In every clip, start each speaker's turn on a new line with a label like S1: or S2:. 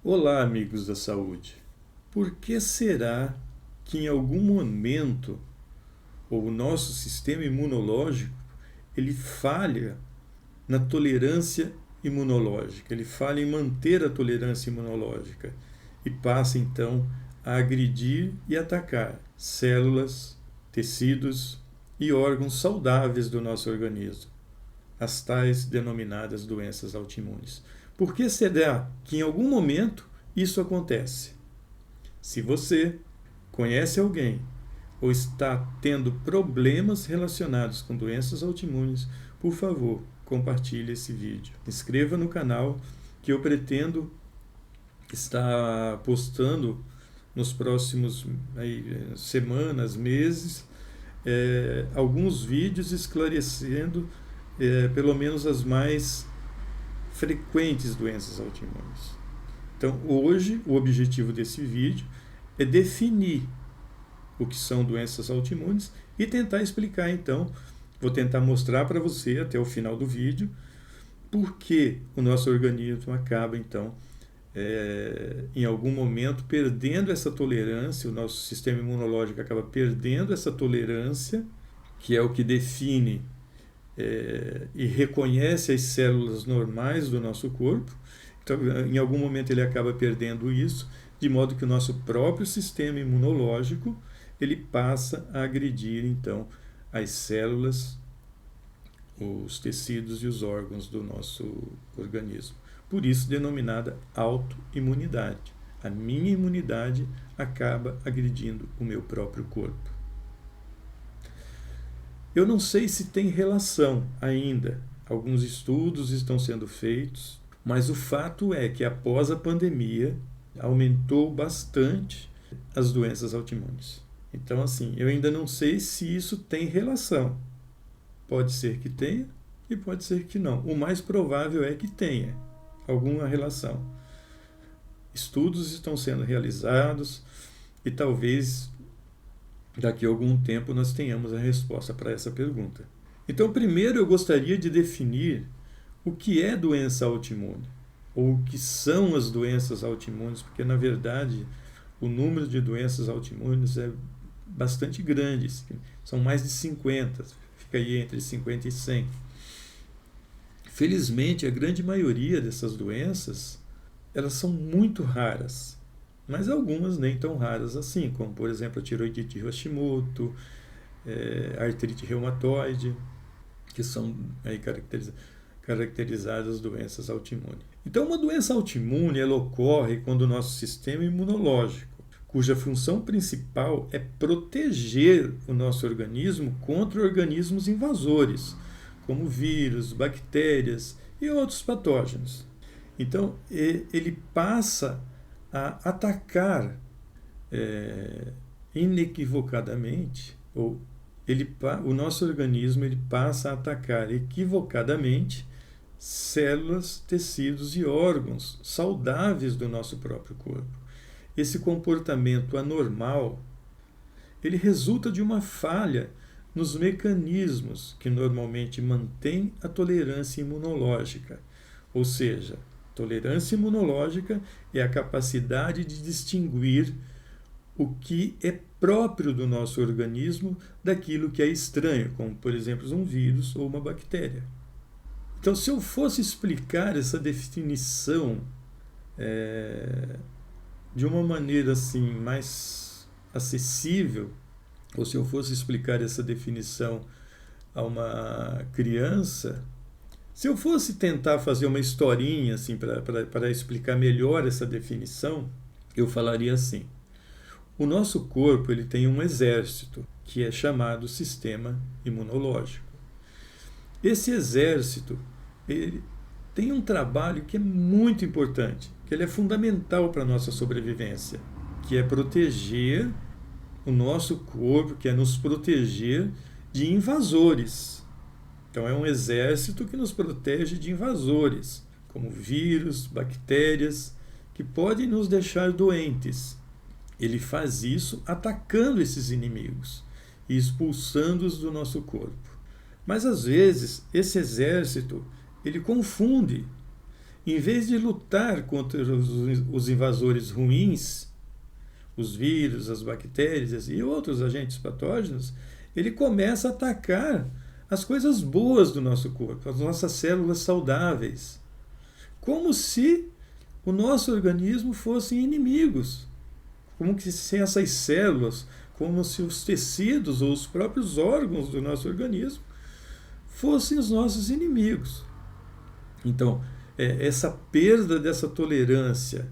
S1: Olá, amigos da saúde. Por que será que em algum momento o nosso sistema imunológico ele falha na tolerância imunológica, ele falha em manter a tolerância imunológica e passa então a agredir e atacar células, tecidos e órgãos saudáveis do nosso organismo, as tais denominadas doenças autoimunes? Por que será que em algum momento isso acontece? Se você conhece alguém ou está tendo problemas relacionados com doenças autoimunes, por favor, compartilhe esse vídeo. Inscreva no canal que eu pretendo estar postando nos próximos semanas, meses, alguns vídeos esclarecendo pelo menos as mais frequentes doenças autoimunes. Então, hoje, o objetivo desse vídeo é definir o que são doenças autoimunes e tentar explicar, então, vou tentar mostrar para você até o final do vídeo por que o nosso organismo acaba, então, em algum momento perdendo essa tolerância, o nosso sistema imunológico acaba perdendo essa tolerância, que é o que define e reconhece as células normais do nosso corpo. Então, em algum momento ele acaba perdendo isso, de modo que o nosso próprio sistema imunológico ele passa a agredir então as células, os tecidos e os órgãos do nosso organismo. Por isso denominada autoimunidade. A minha imunidade acaba agredindo o meu próprio corpo. Eu não sei se tem relação ainda. Alguns estudos estão sendo feitos, mas o fato é que após a pandemia aumentou bastante as doenças autoimunes. Então, assim, eu ainda não sei se isso tem relação. Pode ser que tenha e pode ser que não. O mais provável é que tenha alguma relação. Estudos estão sendo realizados e talvez daqui a algum tempo nós tenhamos a resposta para essa pergunta. Então, primeiro eu gostaria de definir o que é doença autoimune, ou o que são as doenças autoimunes, porque na verdade o número de doenças autoimunes é bastante grande, são mais de 50, fica aí entre 50 e 100. Felizmente, a grande maioria dessas doenças, elas são muito raras, mas algumas nem tão raras assim, como por exemplo a tiroidite de Hashimoto, a artrite reumatoide, que são aí caracterizadas doenças autoimunes. Então, uma doença autoimune ela ocorre quando o nosso sistema imunológico, cuja função principal é proteger o nosso organismo contra organismos invasores, como vírus, bactérias e outros patógenos. Então, ele passa a atacar inequivocadamente, ou o nosso organismo ele passa a atacar equivocadamente células, tecidos e órgãos saudáveis do nosso próprio corpo. Esse comportamento anormal ele resulta de uma falha nos mecanismos que normalmente mantêm a tolerância imunológica. Ou seja, tolerância imunológica é a capacidade de distinguir o que é próprio do nosso organismo daquilo que é estranho, como, por exemplo, um vírus ou uma bactéria. Então, se eu fosse explicar essa definição de uma maneira assim mais acessível, ou se eu fosse explicar essa definição a uma criança, se eu fosse tentar fazer uma historinha assim para explicar melhor essa definição, eu falaria assim: o nosso corpo ele tem um exército que é chamado sistema imunológico. Esse exército ele tem um trabalho que é muito importante, que ele é fundamental para a nossa sobrevivência, que é proteger o nosso corpo, que é nos proteger de invasores. Então é um exército que nos protege de invasores, como vírus, bactérias, que podem nos deixar doentes. Ele faz isso atacando esses inimigos e expulsando-os do nosso corpo. Mas às vezes esse exército ele confunde em vez de lutar contra os invasores ruins, os vírus, as bactérias e outros agentes patógenos, ele começa a atacar as coisas boas do nosso corpo, as nossas células saudáveis, como se o nosso organismo fossem inimigos, como se essas células, como se os tecidos ou os próprios órgãos do nosso organismo fossem os nossos inimigos. Então, essa perda dessa tolerância,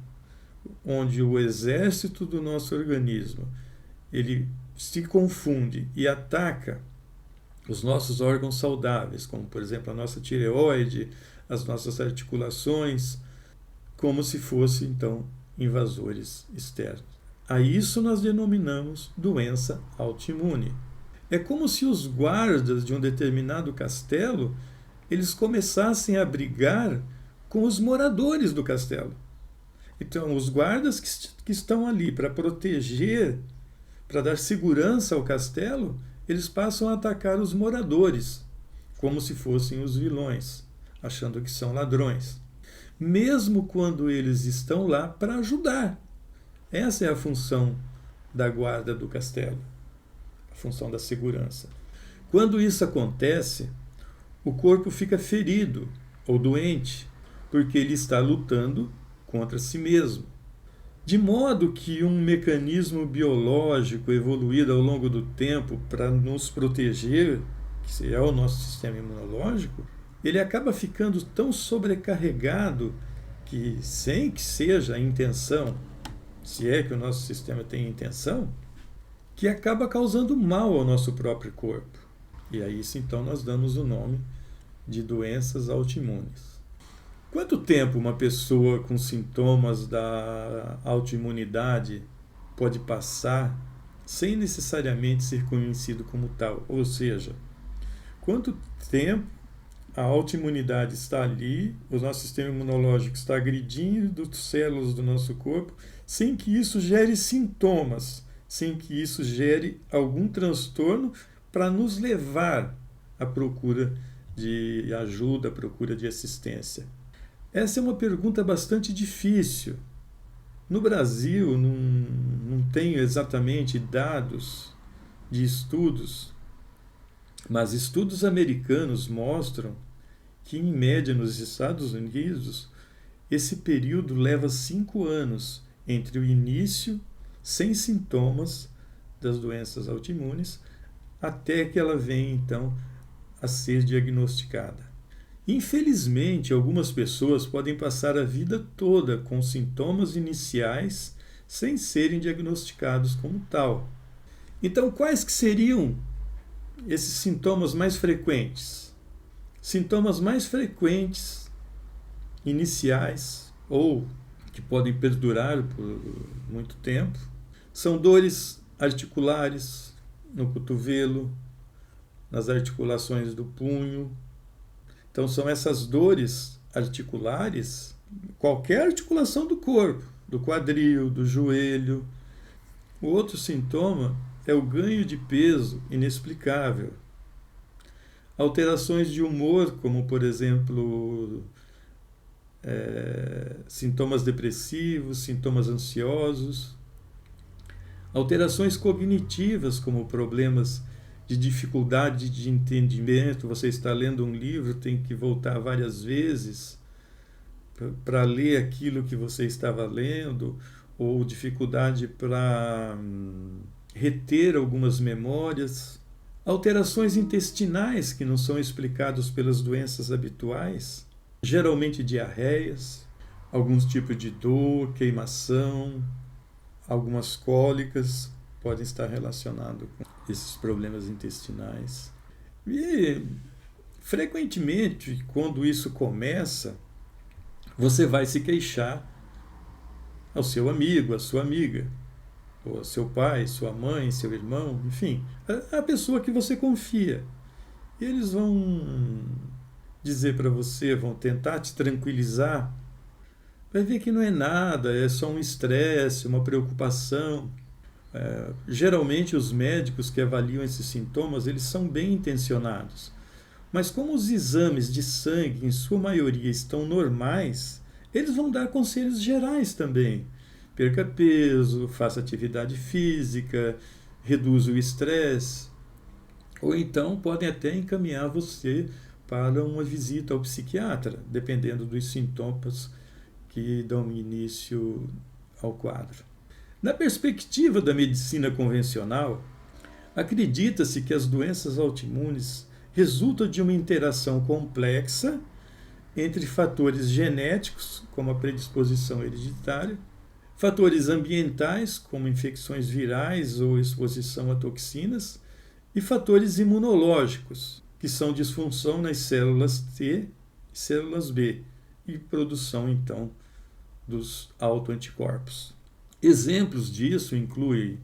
S1: onde o exército do nosso organismo ele se confunde e ataca os nossos órgãos saudáveis, como por exemplo a nossa tireoide, as nossas articulações, como se fossem então invasores externos. A isso nós denominamos doença autoimune. É como se os guardas de um determinado castelo eles começassem a brigar com os moradores do castelo. Então, os guardas que estão ali para proteger, para dar segurança ao castelo, eles passam a atacar os moradores, como se fossem os vilões, achando que são ladrões. Mesmo quando eles estão lá para ajudar. Essa é a função da guarda do castelo, a função da segurança. Quando isso acontece, o corpo fica ferido ou doente, porque ele está lutando contra si mesmo. De modo que um mecanismo biológico evoluído ao longo do tempo para nos proteger, que é o nosso sistema imunológico, ele acaba ficando tão sobrecarregado que, sem que seja a intenção, se é que o nosso sistema tem intenção, que acaba causando mal ao nosso próprio corpo. E a isso então nós damos o nome de doenças autoimunes. Quanto tempo uma pessoa com sintomas da autoimunidade pode passar sem necessariamente ser conhecido como tal? Ou seja, quanto tempo a autoimunidade está ali, o nosso sistema imunológico está agredindo as células do nosso corpo, sem que isso gere sintomas, sem que isso gere algum transtorno para nos levar à procura de ajuda, à procura de assistência? Essa é uma pergunta bastante difícil. No Brasil, não tenho exatamente dados de estudos, mas estudos americanos mostram que, em média, nos Estados Unidos, esse período leva 5 anos entre o início, sem sintomas, das doenças autoimunes, até que ela venha, então, a ser diagnosticada. Infelizmente, algumas pessoas podem passar a vida toda com sintomas iniciais sem serem diagnosticados como tal. Então, quais que seriam esses sintomas mais frequentes? Sintomas mais frequentes, iniciais, ou que podem perdurar por muito tempo, são dores articulares no cotovelo, nas articulações do punho. Então, são essas dores articulares, qualquer articulação do corpo, do quadril, do joelho. O outro sintoma é o ganho de peso inexplicável. Alterações de humor, como, por exemplo, sintomas depressivos, sintomas ansiosos. Alterações cognitivas, como problemas de dificuldade de entendimento. Você está lendo um livro, tem que voltar várias vezes para ler aquilo que você estava lendo, ou dificuldade para reter algumas memórias. Alterações intestinais que não são explicadas pelas doenças habituais, geralmente diarreias, alguns tipos de dor, queimação, algumas cólicas podem estar relacionados com esses problemas intestinais. E, frequentemente, quando isso começa, você vai se queixar ao seu amigo, à sua amiga, ou ao seu pai, sua mãe, seu irmão, enfim, a pessoa que você confia. E eles vão dizer para você, vão tentar te tranquilizar. Vai ver que não é nada, é só um estresse, uma preocupação. Geralmente os médicos que avaliam esses sintomas, eles são bem intencionados. Mas como os exames de sangue, em sua maioria, estão normais, Eles vão dar conselhos gerais também. Perca peso, faça atividade física, reduza o estresse. Ou então podem até encaminhar você para uma visita ao psiquiatra, dependendo dos sintomas que dão início ao quadro. Na perspectiva da medicina convencional, acredita-se que as doenças autoimunes resultam de uma interação complexa entre fatores genéticos, como a predisposição hereditária, fatores ambientais, como infecções virais ou exposição a toxinas, e fatores imunológicos, que são disfunção nas células T e células B, e produção, então, dos autoanticorpos. Exemplos disso incluem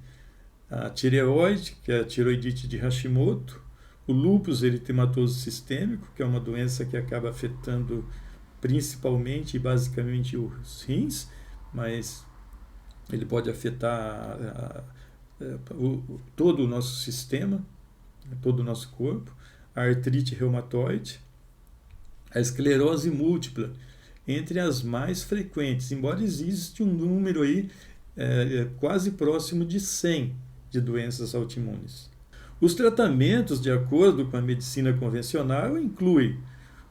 S1: a tireoide, que é a tiroidite de Hashimoto, o lúpus eritematoso sistêmico, que é uma doença que acaba afetando principalmente e basicamente os rins, mas ele pode afetar todo o nosso sistema, todo o nosso corpo, a artrite reumatoide, a esclerose múltipla, entre as mais frequentes, embora exista um número aí quase próximo de 100 de doenças autoimunes. Os tratamentos, de acordo com a medicina convencional, incluem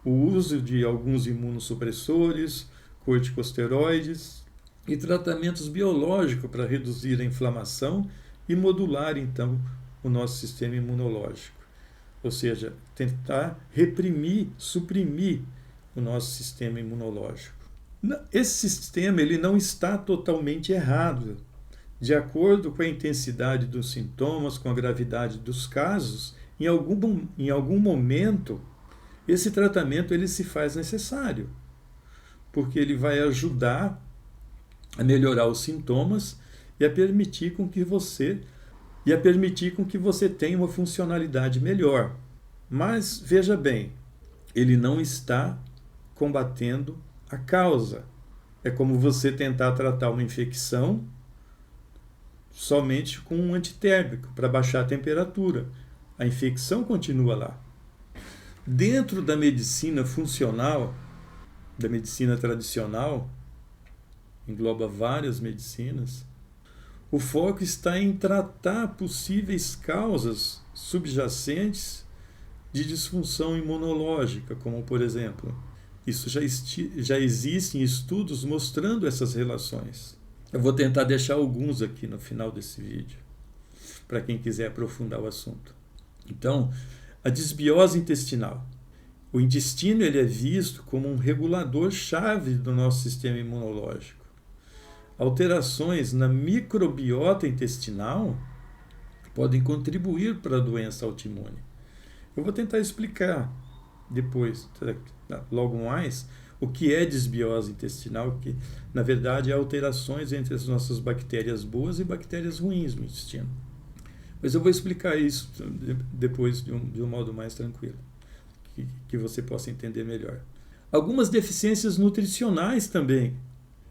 S1: o uso de alguns imunossupressores, corticosteroides e tratamentos biológicos para reduzir a inflamação e modular, então, o nosso sistema imunológico. Ou seja, tentar reprimir, suprimir o nosso sistema imunológico. Esse sistema ele não está totalmente errado. De acordo com a intensidade dos sintomas, com a gravidade dos casos, em algum momento, esse tratamento ele se faz necessário, porque ele vai ajudar a melhorar os sintomas e a permitir com que você tenha uma funcionalidade melhor. Mas, veja bem, ele não está combatendo a causa. É como você tentar tratar uma infecção somente com um antitérmico para baixar a temperatura. A infecção continua lá. Dentro da medicina funcional, da medicina tradicional, engloba várias medicinas, o foco está em tratar possíveis causas subjacentes de disfunção imunológica, como, por exemplo, isso já existem estudos mostrando essas relações. Eu vou tentar deixar alguns aqui no final desse vídeo, para quem quiser aprofundar o assunto. Então, a disbiose intestinal. O intestino ele é visto como um regulador-chave do nosso sistema imunológico. Alterações na microbiota intestinal podem contribuir para a doença autoimune. Eu vou tentar explicar depois, logo mais, o que é disbiose intestinal, que na verdade é alterações entre as nossas bactérias boas e bactérias ruins no intestino. Mas eu vou explicar isso depois de um modo mais tranquilo, que você possa entender melhor. Algumas deficiências nutricionais também,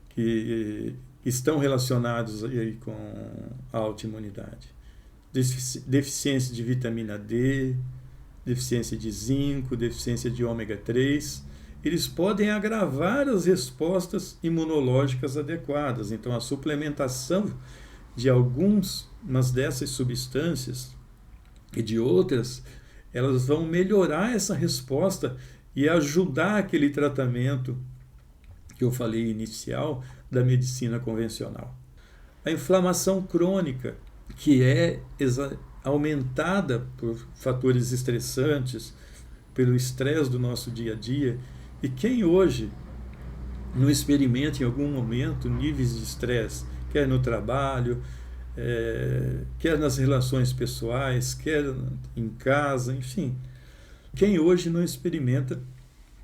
S1: que estão relacionadas aí com a autoimunidade. Deficiência de vitamina D, deficiência de zinco, deficiência de ômega 3, eles podem agravar as respostas imunológicas adequadas. Então, a suplementação de algumas dessas substâncias e de outras, elas vão melhorar essa resposta e ajudar aquele tratamento que eu falei inicial da medicina convencional. A inflamação crônica, que é aumentada por fatores estressantes, pelo estresse do nosso dia a dia, e quem hoje não experimenta em algum momento níveis de estresse, quer no trabalho, quer nas relações pessoais, quer em casa, enfim. Quem hoje não experimenta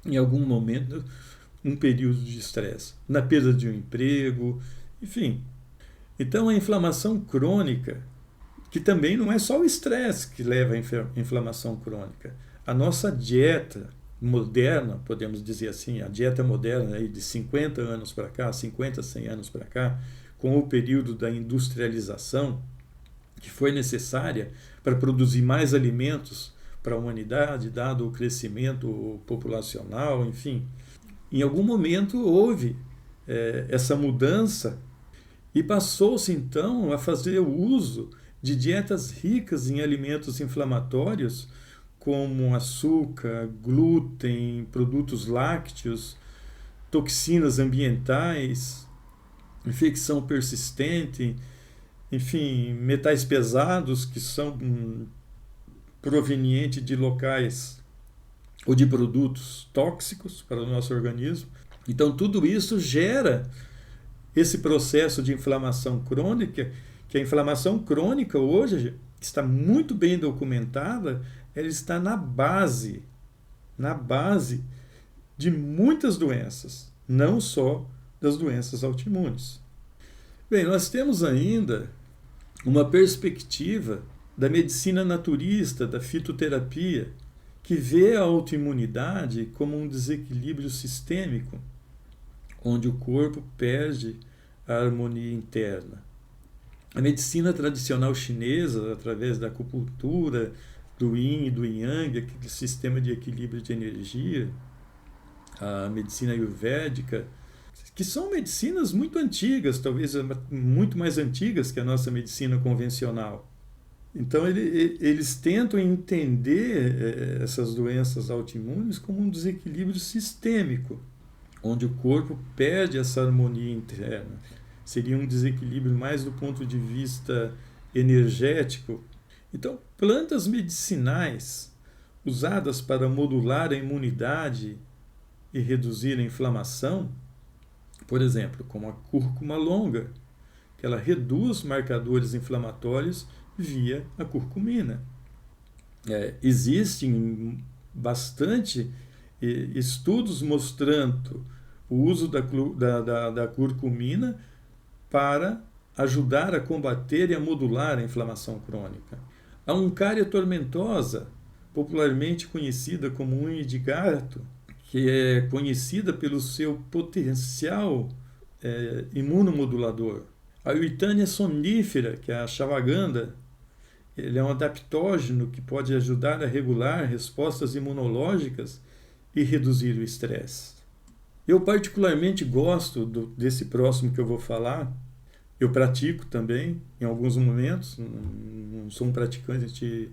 S1: em algum momento um período de estresse, na perda de um emprego, enfim. Então a inflamação crônica, que também não é só o estresse que leva à inflamação crônica. A nossa dieta moderna, podemos dizer assim, a dieta moderna aí de 50 anos para cá, 50, 100 anos para cá, com o período da industrialização, que foi necessária para produzir mais alimentos para a humanidade, dado o crescimento populacional, enfim. Em algum momento houve essa mudança e passou-se então a fazer o uso de dietas ricas em alimentos inflamatórios, como açúcar, glúten, produtos lácteos, toxinas ambientais, infecção persistente, enfim, metais pesados que são provenientes de locais ou de produtos tóxicos para o nosso organismo. Então, tudo isso gera esse processo de inflamação crônica, que a inflamação crônica hoje está muito bem documentada, ela está na base de muitas doenças, não só das doenças autoimunes. Bem, nós temos ainda uma perspectiva da medicina naturista, da fitoterapia, que vê a autoimunidade como um desequilíbrio sistêmico, onde o corpo perde a harmonia interna. A medicina tradicional chinesa, através da acupuntura, do Yin e do Yang, aquele sistema de equilíbrio de energia, a medicina ayurvédica, que são medicinas muito antigas, talvez muito mais antigas que a nossa medicina convencional. Então, eles tentam entender essas doenças autoimunes como um desequilíbrio sistêmico, onde o corpo perde essa harmonia interna. Seria um desequilíbrio mais do ponto de vista energético. Então, plantas medicinais usadas para modular a imunidade e reduzir a inflamação, por exemplo, como a cúrcuma longa, que ela reduz marcadores inflamatórios via a curcumina. Existem bastante estudos mostrando o uso da curcumina para ajudar a combater e a modular a inflamação crônica. A uncária tormentosa, popularmente conhecida como unha de gato, que é conhecida pelo seu potencial imunomodulador. A Uitânia somnífera, que é a Ashwagandha, ele é um adaptógeno que pode ajudar a regular respostas imunológicas e reduzir o estresse. Eu particularmente gosto desse próximo que eu vou falar. Eu pratico também, em alguns momentos, não sou um praticante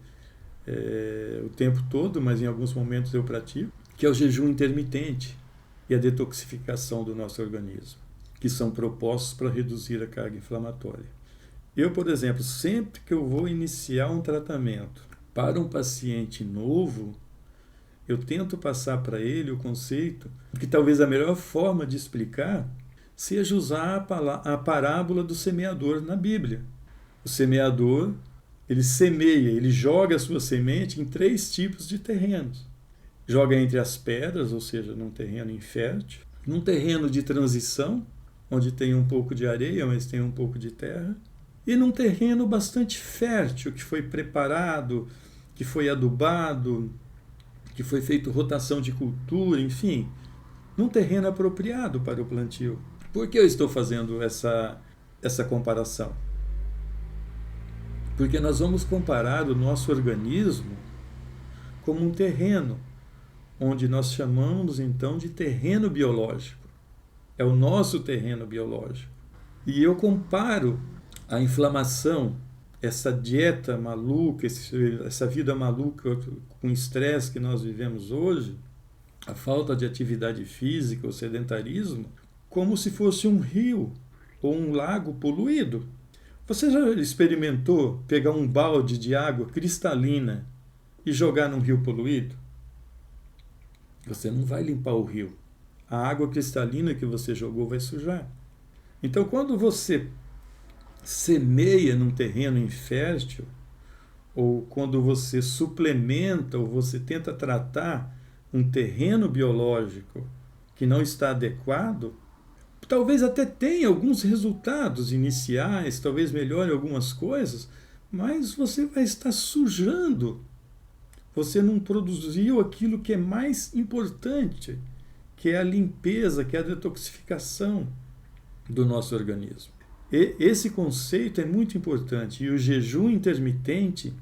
S1: o tempo todo, mas em alguns momentos eu pratico, que é o jejum intermitente e a detoxificação do nosso organismo, que são propostos para reduzir a carga inflamatória. Eu, por exemplo, sempre que eu vou iniciar um tratamento para um paciente novo, eu tento passar para ele o conceito que talvez a melhor forma de explicar seja usar a parábola do semeador na Bíblia. O semeador, ele semeia, ele joga a sua semente em 3 tipos de terrenos. Joga entre as pedras, ou seja, num terreno infértil, num terreno de transição, onde tem um pouco de areia, mas tem um pouco de terra, e num terreno bastante fértil, que foi preparado, que foi adubado, que foi feito rotação de cultura, enfim, num terreno apropriado para o plantio. Por que eu estou fazendo essa comparação? Porque nós vamos comparar o nosso organismo como um terreno, onde nós chamamos então de terreno biológico. É o nosso terreno biológico. E eu comparo a inflamação, essa dieta maluca, essa vida maluca com estresse que nós vivemos hoje, a falta de atividade física, o sedentarismo, como se fosse um rio ou um lago poluído. Você já experimentou pegar um balde de água cristalina e jogar num rio poluído? Você não vai limpar o rio. A água cristalina que você jogou vai sujar. Então, quando você semeia num terreno infértil, ou quando você suplementa ou você tenta tratar um terreno biológico que não está adequado, talvez até tenha alguns resultados iniciais, talvez melhore algumas coisas, mas você vai estar sujando. Você não produziu aquilo que é mais importante, que é a limpeza, que é a detoxificação do nosso organismo. E esse conceito é muito importante. E o jejum intermitente,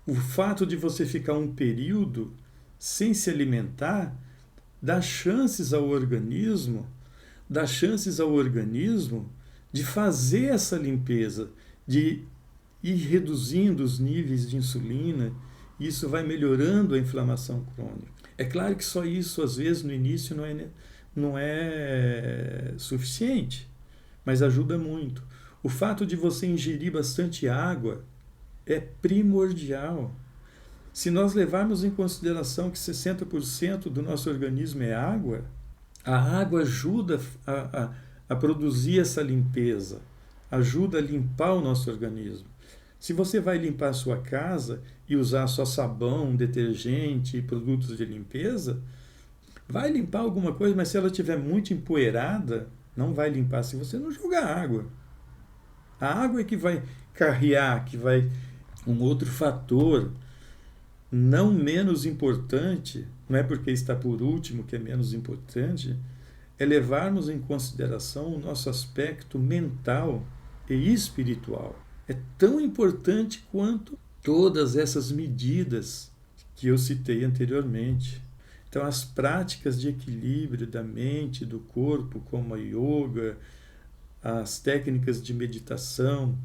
S1: o fato de você ficar um período sem se alimentar, dá chances ao organismo dá chances ao organismo de fazer essa limpeza, de ir reduzindo os níveis de insulina, e isso vai melhorando a inflamação crônica. É claro que só isso, às vezes, no início não é suficiente, mas ajuda muito. O fato de você ingerir bastante água é primordial. Se nós levarmos em consideração que 60% do nosso organismo é água, a água ajuda a produzir essa limpeza, ajuda a limpar o nosso organismo. Se você vai limpar a sua casa e usar só sabão, detergente e produtos de limpeza, vai limpar alguma coisa, mas se ela estiver muito empoeirada, não vai limpar se você não jogar água. A água é que vai carrear, que vai... Um outro fator não menos importante, não é porque está por último que é menos importante, é levarmos em consideração o nosso aspecto mental e espiritual. É tão importante quanto todas essas medidas que eu citei anteriormente. Então, as práticas de equilíbrio da mente, do corpo, como a yoga, as técnicas de meditação,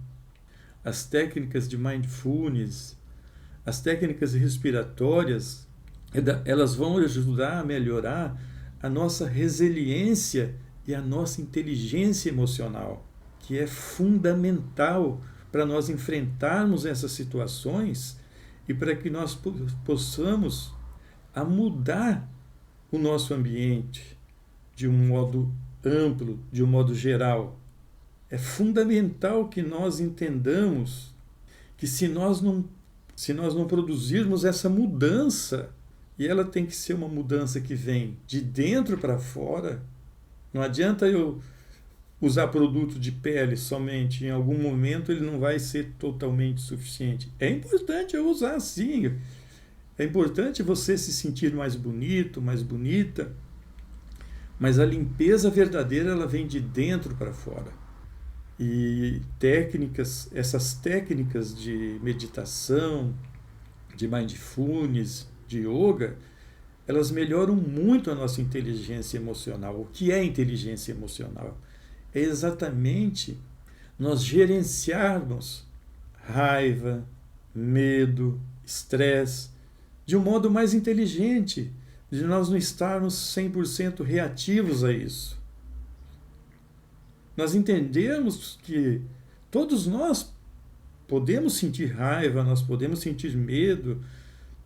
S1: as técnicas de mindfulness, as técnicas respiratórias, elas vão ajudar a melhorar a nossa resiliência e a nossa inteligência emocional, que é fundamental para nós enfrentarmos essas situações e para que nós possamos mudar o nosso ambiente de um modo amplo, de um modo geral. É fundamental que nós entendamos que se nós não produzirmos essa mudança, e ela tem que ser uma mudança que vem de dentro para fora, não adianta eu usar produto de pele somente, em algum momento ele não vai ser totalmente suficiente. É importante eu usar sim, é importante você se sentir mais bonito, mais bonita, mas a limpeza verdadeira ela vem de dentro para fora. E essas técnicas de meditação, de mindfulness, de yoga, elas melhoram muito a nossa inteligência emocional. O que é inteligência emocional? É exatamente nós gerenciarmos raiva, medo, estresse, de um modo mais inteligente, de nós não estarmos 100% reativos a isso. Nós entendemos que todos nós podemos sentir raiva, nós podemos sentir medo,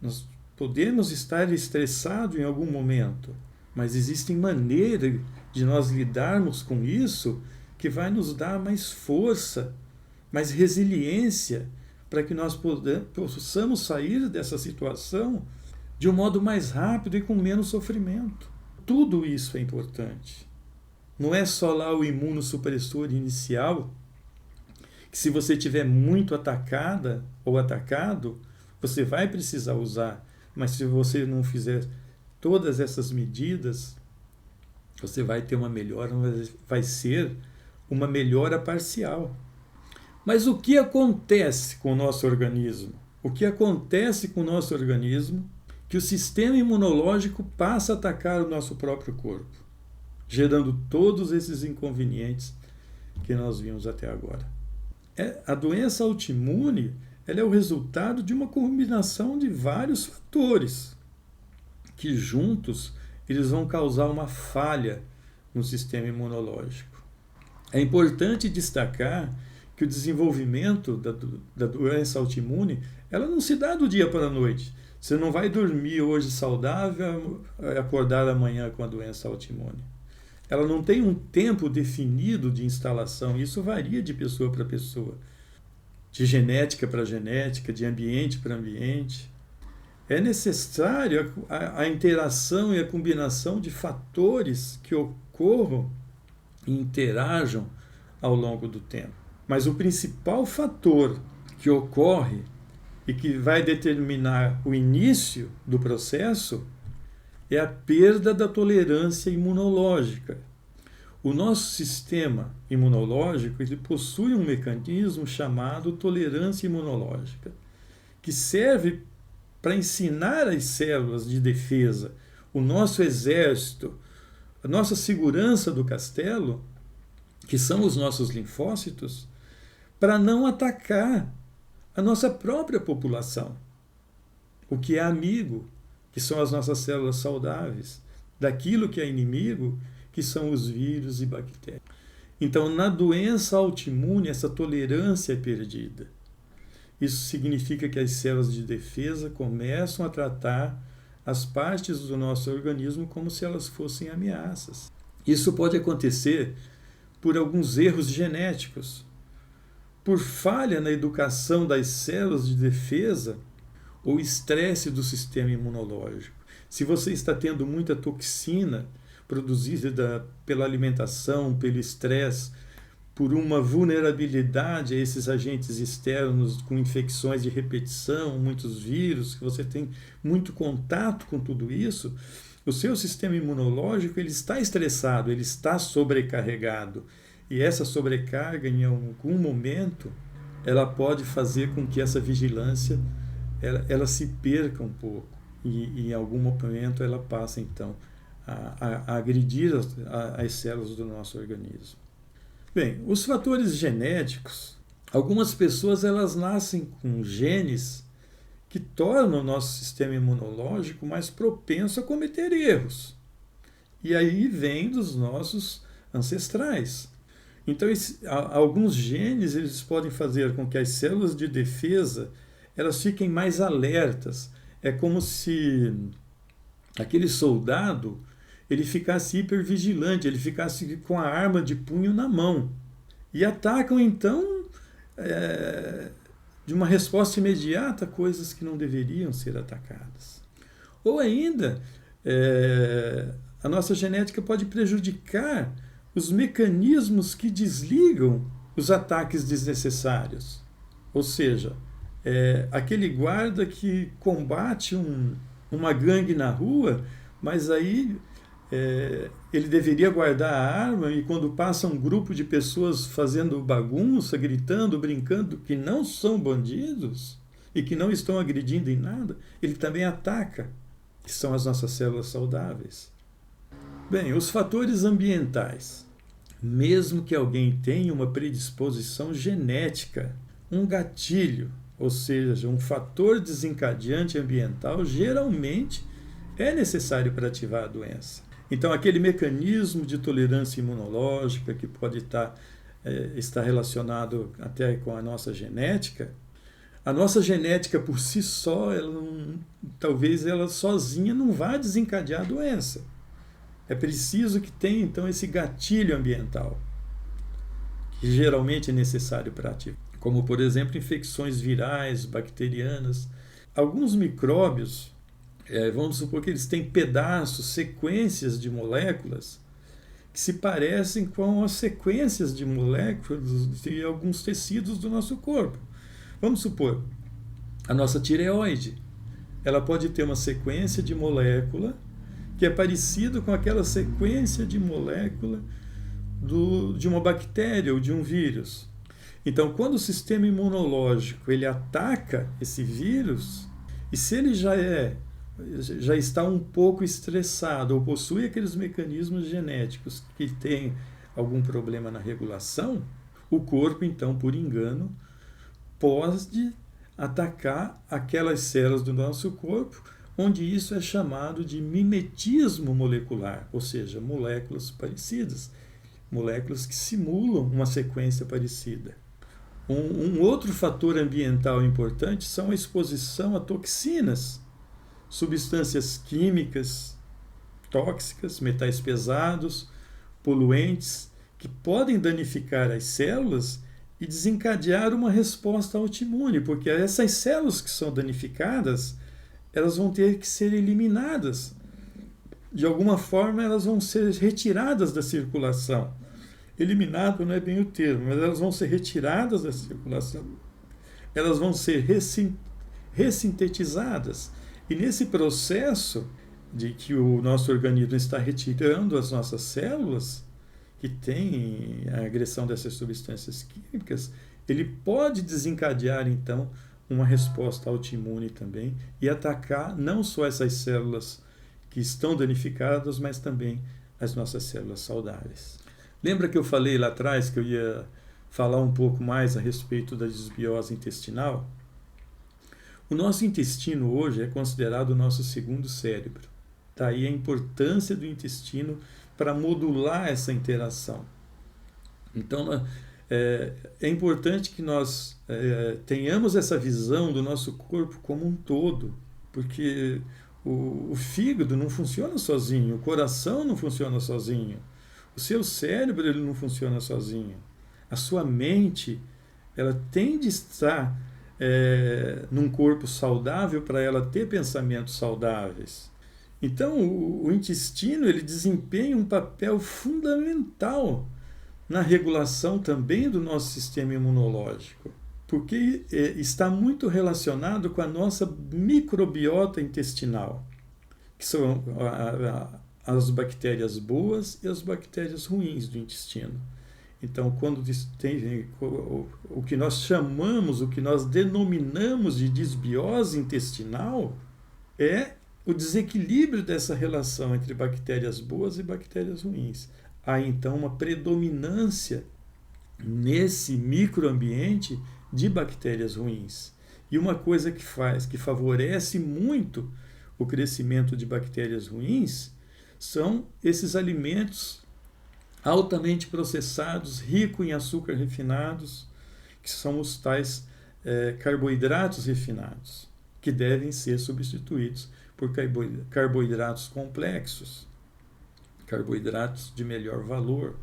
S1: nós podemos estar estressados em algum momento, mas existem maneiras de nós lidarmos com isso que vai nos dar mais força, mais resiliência, para que nós possamos sair dessa situação de um modo mais rápido e com menos sofrimento. Tudo isso é importante. Não é só lá o imunossupressor inicial, que se você estiver muito atacada ou atacado, você vai precisar usar. Mas se você não fizer todas essas medidas, você vai ter uma melhora, vai ser uma melhora parcial. Mas o que acontece com o nosso organismo? O que acontece com o nosso organismo que o sistema imunológico passa a atacar o nosso próprio corpo, gerando todos esses inconvenientes que nós vimos até agora. A doença autoimune ela é o resultado de uma combinação de vários fatores que juntos eles vão causar uma falha no sistema imunológico. É importante destacar que o desenvolvimento da doença autoimune ela não se dá do dia para a noite. Você não vai dormir hoje saudável e acordar amanhã com a doença autoimune. Ela não tem um tempo definido de instalação, isso varia de pessoa para pessoa, de genética para genética, de ambiente para ambiente. É necessário a interação e a combinação de fatores que ocorram e interajam ao longo do tempo. Mas o principal fator que ocorre e que vai determinar o início do processo é a perda da tolerância imunológica. O nosso sistema imunológico ele possui um mecanismo chamado tolerância imunológica, que serve para ensinar as células de defesa, o nosso exército, a nossa segurança do castelo, que são os nossos linfócitos, para não atacar a nossa própria população, o que é amigo, que são as nossas células saudáveis, daquilo que é inimigo, que são os vírus e bactérias. Então, na doença autoimune, essa tolerância é perdida. Isso significa que as células de defesa começam a tratar as partes do nosso organismo como se elas fossem ameaças. Isso pode acontecer por alguns erros genéticos, por falha na educação das células de defesa ou estresse do sistema imunológico. Se você está tendo muita toxina produzida pela alimentação, pelo estresse, por uma vulnerabilidade a esses agentes externos com infecções de repetição, muitos vírus, que você tem muito contato com tudo isso, o seu sistema imunológico ele está estressado, ele está sobrecarregado. E essa sobrecarga, em algum momento, ela pode fazer com que essa vigilância ela se perca um pouco. E em algum momento ela passa, então, a agredir as células do nosso organismo. Bem, os fatores genéticos, algumas pessoas elas nascem com genes que tornam o nosso sistema imunológico mais propenso a cometer erros. E aí vem dos nossos ancestrais. Então, alguns genes eles podem fazer com que as células de defesa elas fiquem mais alertas. É como se aquele soldado ele ficasse hipervigilante, ele ficasse com a arma de punho na mão. E atacam, então, de uma resposta imediata, coisas que não deveriam ser atacadas. Ou ainda, a nossa genética pode prejudicar os mecanismos que desligam os ataques desnecessários. Ou seja, aquele guarda que combate uma gangue na rua, mas aí ele deveria guardar a arma e quando passa um grupo de pessoas fazendo bagunça, gritando, brincando, que não são bandidos e que não estão agredindo em nada, ele também ataca, que são as nossas células saudáveis. Bem, os fatores ambientais. Mesmo que alguém tenha uma predisposição genética, um gatilho, ou seja, um fator desencadeante ambiental, geralmente é necessário para ativar a doença. Então, aquele mecanismo de tolerância imunológica que pode estar relacionado até com a nossa genética por si só, talvez ela sozinha não vá desencadear a doença. É preciso que tenha, então, esse gatilho ambiental, que geralmente é necessário para ativar. Como, por exemplo, infecções virais, bacterianas. Alguns micróbios, vamos supor que eles têm pedaços, sequências de moléculas que se parecem com as sequências de moléculas de alguns tecidos do nosso corpo. Vamos supor, a nossa tireoide, ela pode ter uma sequência de molécula que é parecido com aquela sequência de molécula de uma bactéria ou de um vírus. Então, quando o sistema imunológico ele ataca esse vírus, e se ele já está um pouco estressado ou possui aqueles mecanismos genéticos que têm algum problema na regulação, o corpo, então, por engano, pode atacar aquelas células do nosso corpo onde isso é chamado de mimetismo molecular, ou seja, moléculas parecidas, moléculas que simulam uma sequência parecida. Um outro fator ambiental importante são a exposição a toxinas, substâncias químicas tóxicas, metais pesados, poluentes, que podem danificar as células e desencadear uma resposta autoimune, porque essas células que são danificadas, elas vão ter que ser eliminadas. De alguma forma, elas vão ser retiradas da circulação. Eliminado não é bem o termo, mas elas vão ser retiradas da circulação. Elas vão ser ressintetizadas. E nesse processo de que o nosso organismo está retirando as nossas células, que têm a agressão dessas substâncias químicas, ele pode desencadear, então, uma resposta autoimune também e atacar não só essas células que estão danificadas, mas também as nossas células saudáveis. Lembra que eu falei lá atrás que eu ia falar um pouco mais a respeito da desbiose intestinal? O nosso intestino hoje é considerado o nosso segundo cérebro. Daí a importância do intestino para modular essa interação. Então, é importante que nós tenhamos essa visão do nosso corpo como um todo, porque o fígado não funciona sozinho, o coração não funciona sozinho, o seu cérebro ele não funciona sozinho. A sua mente ela tem de estar num corpo saudável para ela ter pensamentos saudáveis. Então, o intestino ele desempenha um papel fundamental na regulação também do nosso sistema imunológico, porque está muito relacionado com a nossa microbiota intestinal, que são as bactérias boas e as bactérias ruins do intestino. Então, quando tem o que nós chamamos, o que nós denominamos de desbiose intestinal, é o desequilíbrio dessa relação entre bactérias boas e bactérias ruins. Há então uma predominância nesse microambiente de bactérias ruins. E uma coisa que favorece muito o crescimento de bactérias ruins são esses alimentos altamente processados, ricos em açúcar refinados, que são os tais carboidratos refinados, que devem ser substituídos por carboidratos complexos, carboidratos de melhor valor.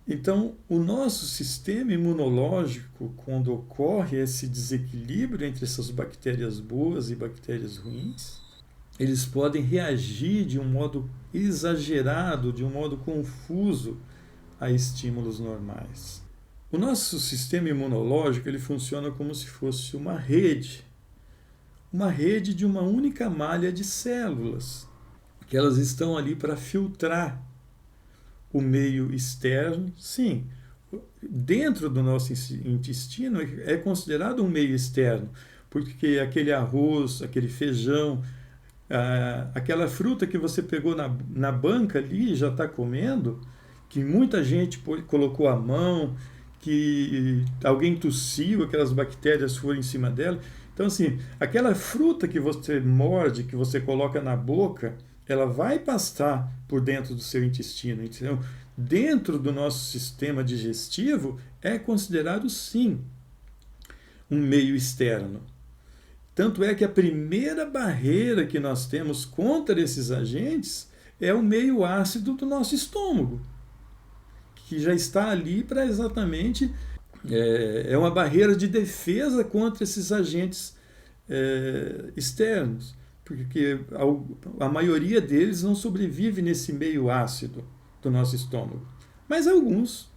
S1: Então, o nosso sistema imunológico, quando ocorre esse desequilíbrio entre essas bactérias boas e bactérias ruins, eles podem reagir de um modo exagerado, de um modo confuso a estímulos normais. O nosso sistema imunológico ele funciona como se fosse uma rede de uma única malha de células, que elas estão ali para filtrar o meio externo. Sim, dentro do nosso intestino é considerado um meio externo, porque aquele arroz, aquele feijão, aquela fruta que você pegou na banca ali e já está comendo, que muita gente colocou a mão, que alguém tossiu, aquelas bactérias foram em cima dela. Então, assim, aquela fruta que você morde, que você coloca na boca, ela vai passar por dentro do seu intestino. Então, dentro do nosso sistema digestivo, é considerado, sim, um meio externo. Tanto é que a primeira barreira que nós temos contra esses agentes é o meio ácido do nosso estômago, que já está ali para exatamente... É uma barreira de defesa contra esses agentes externos, porque a maioria deles não sobrevive nesse meio ácido do nosso estômago. Mas alguns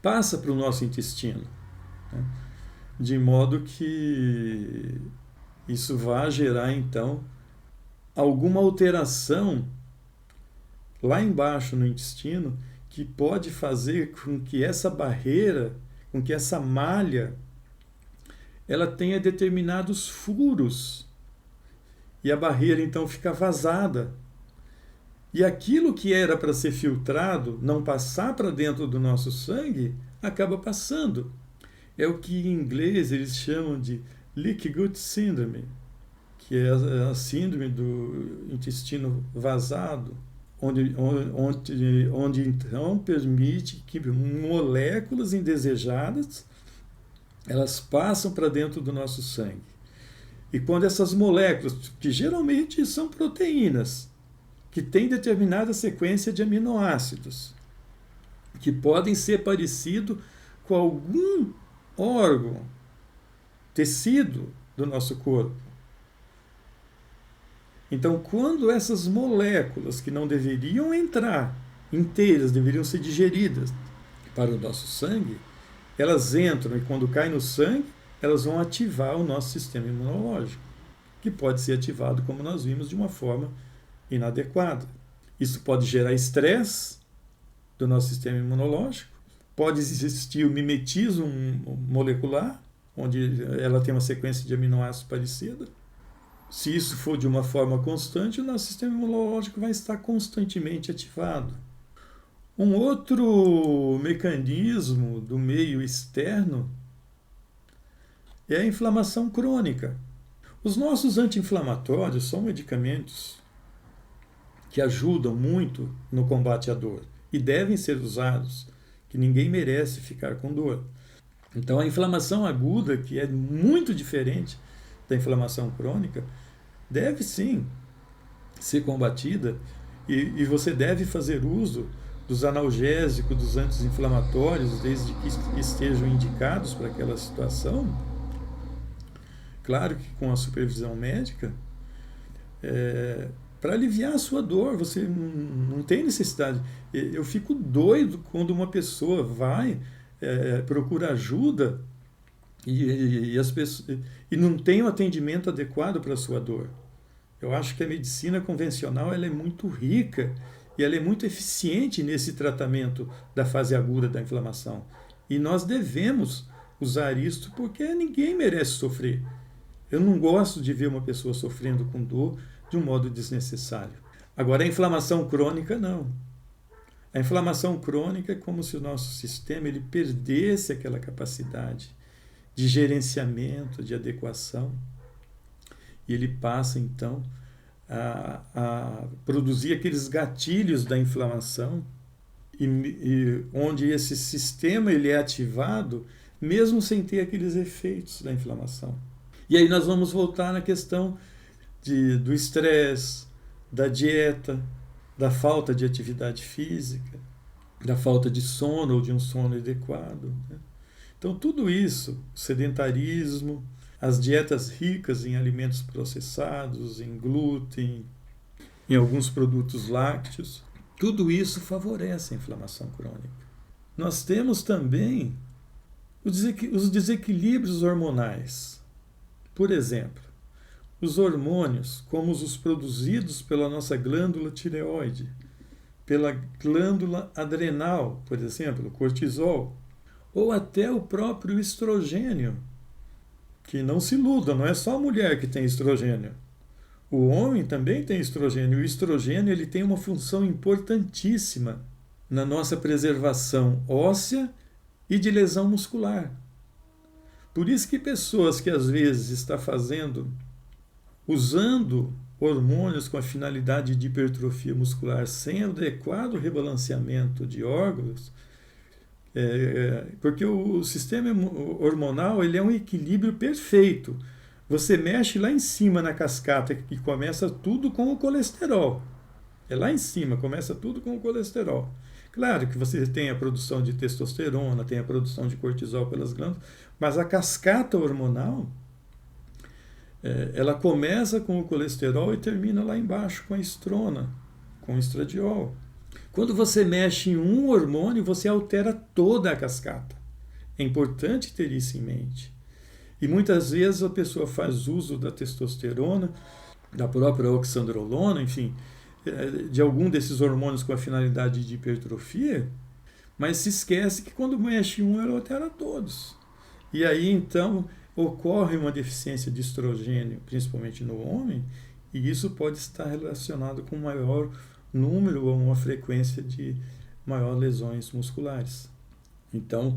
S1: passam para o nosso intestino, né? De modo que isso vai gerar, então, alguma alteração lá embaixo no intestino que pode fazer com que essa barreira, com que essa malha, ela tenha determinados furos. E a barreira, então, fica vazada. E aquilo que era para ser filtrado, não passar para dentro do nosso sangue, acaba passando. É o que em inglês eles chamam de leaky gut syndrome, que é a síndrome do intestino vazado, onde então permite que moléculas indesejadas elas passam para dentro do nosso sangue. E quando essas moléculas, que geralmente são proteínas, que têm determinada sequência de aminoácidos, que podem ser parecidos com algum órgão, tecido do nosso corpo. Então, quando essas moléculas que não deveriam entrar inteiras, deveriam ser digeridas para o nosso sangue, elas entram e quando caem no sangue, elas vão ativar o nosso sistema imunológico, que pode ser ativado, como nós vimos, de uma forma inadequada. Isso pode gerar estresse do nosso sistema imunológico, pode existir o mimetismo molecular, onde ela tem uma sequência de aminoácidos parecida. Se isso for de uma forma constante, o nosso sistema imunológico vai estar constantemente ativado. Um outro mecanismo do meio externo é a inflamação crônica. Os nossos anti-inflamatórios são medicamentos que ajudam muito no combate à dor e devem ser usados, que ninguém merece ficar com dor. Então, a inflamação aguda, que é muito diferente da inflamação crônica, deve sim ser combatida e você deve fazer uso dos analgésicos, dos anti-inflamatórios, desde que estejam indicados para aquela situação. Claro que com a supervisão médica, para aliviar a sua dor. Você não tem necessidade. Eu fico doido quando uma pessoa vai, procura ajuda e não tem o atendimento adequado para a sua dor. Eu acho que a medicina convencional ela é muito rica e ela é muito eficiente nesse tratamento da fase aguda da inflamação. E nós devemos usar isso porque ninguém merece sofrer. Eu não gosto de ver uma pessoa sofrendo com dor de um modo desnecessário. Agora, a inflamação crônica, não. A inflamação crônica é como se o nosso sistema ele perdesse aquela capacidade de gerenciamento, de adequação, e ele passa, então, a produzir aqueles gatilhos da inflamação, e onde esse sistema ele é ativado, mesmo sem ter aqueles efeitos da inflamação. E aí nós vamos voltar na questão do estresse, da dieta, da falta de atividade física, da falta de sono ou de um sono adequado. Né? Então, tudo isso, sedentarismo, as dietas ricas em alimentos processados, em glúten, em alguns produtos lácteos, tudo isso favorece a inflamação crônica. Nós temos também os desequilíbrios hormonais. Por exemplo, os hormônios, como os produzidos pela nossa glândula tireoide, pela glândula adrenal, por exemplo, cortisol, ou até o próprio estrogênio, que não se iluda, não é só a mulher que tem estrogênio. O homem também tem estrogênio. O estrogênio ele tem uma função importantíssima na nossa preservação óssea e de lesão muscular. Por isso que pessoas que às vezes estão usando hormônios com a finalidade de hipertrofia muscular sem adequado rebalanceamento de órgãos, porque o sistema hormonal ele é um equilíbrio perfeito. Você mexe lá em cima na cascata que começa tudo com o colesterol. É lá em cima, começa tudo com o colesterol. Claro que você tem a produção de testosterona, tem a produção de cortisol pelas glândulas, mas a cascata hormonal, ela começa com o colesterol e termina lá embaixo com a estrona, com o estradiol. Quando você mexe em um hormônio, você altera toda a cascata. É importante ter isso em mente. E muitas vezes a pessoa faz uso da testosterona, da própria oxandrolona, enfim, de algum desses hormônios com a finalidade de hipertrofia, mas se esquece que quando mexe um, ela altera todos. E aí, então, ocorre uma deficiência de estrogênio, principalmente no homem, e isso pode estar relacionado com maior número ou uma frequência de maior lesões musculares. Então,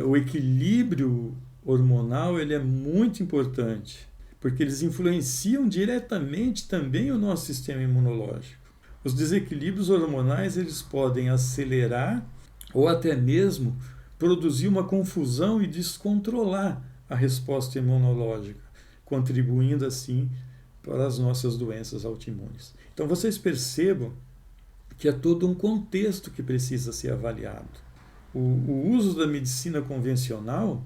S1: o equilíbrio hormonal ele é muito importante, porque eles influenciam diretamente também o nosso sistema imunológico. Os desequilíbrios hormonais eles podem acelerar ou até mesmo produzir uma confusão e descontrolar a resposta imunológica, contribuindo assim para as nossas doenças autoimunes. Então vocês percebam que é todo um contexto que precisa ser avaliado. O uso da medicina convencional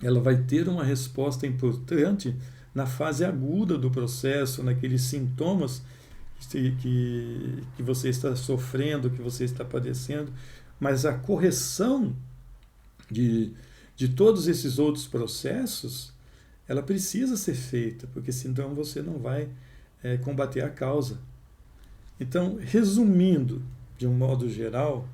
S1: ela vai ter uma resposta importante na fase aguda do processo, naqueles sintomas que você está sofrendo, que você está padecendo, mas a correção de todos esses outros processos, ela precisa ser feita, porque senão você não vai combater a causa. Então, resumindo, de um modo geral,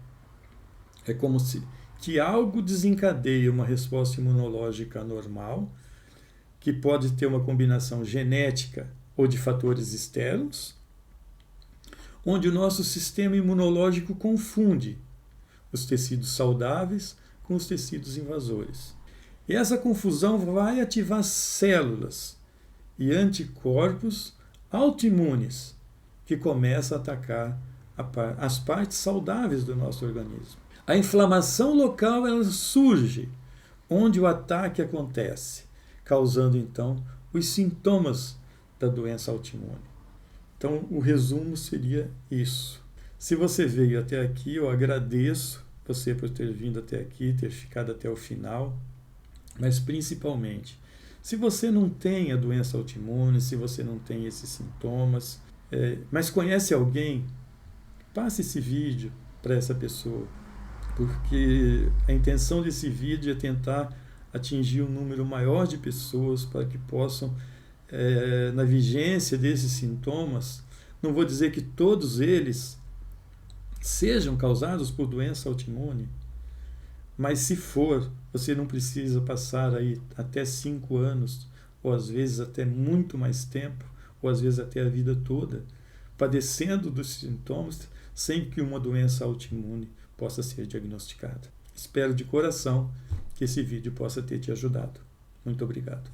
S1: é como se que algo desencadeia uma resposta imunológica normal, que pode ter uma combinação genética ou de fatores externos. onde o nosso sistema imunológico confunde os tecidos saudáveis com os tecidos invasores. E essa confusão vai ativar células e anticorpos autoimunes que começam a atacar as partes saudáveis do nosso organismo. A inflamação local ela surge onde o ataque acontece, causando então os sintomas da doença autoimune. Então, o resumo seria isso. Se você veio até aqui, eu agradeço você por ter vindo até aqui, ter ficado até o final, mas principalmente, se você não tem a doença autoimune, se você não tem esses sintomas, mas conhece alguém, passe esse vídeo para essa pessoa, porque a intenção desse vídeo é tentar atingir um número maior de pessoas para que possam, na vigência desses sintomas, não vou dizer que todos eles sejam causados por doença autoimune, mas se for, você não precisa passar aí até 5 anos, ou às vezes até muito mais tempo, ou às vezes até a vida toda, padecendo dos sintomas, sem que uma doença autoimune possa ser diagnosticada. Espero de coração que esse vídeo possa ter te ajudado. Muito obrigado.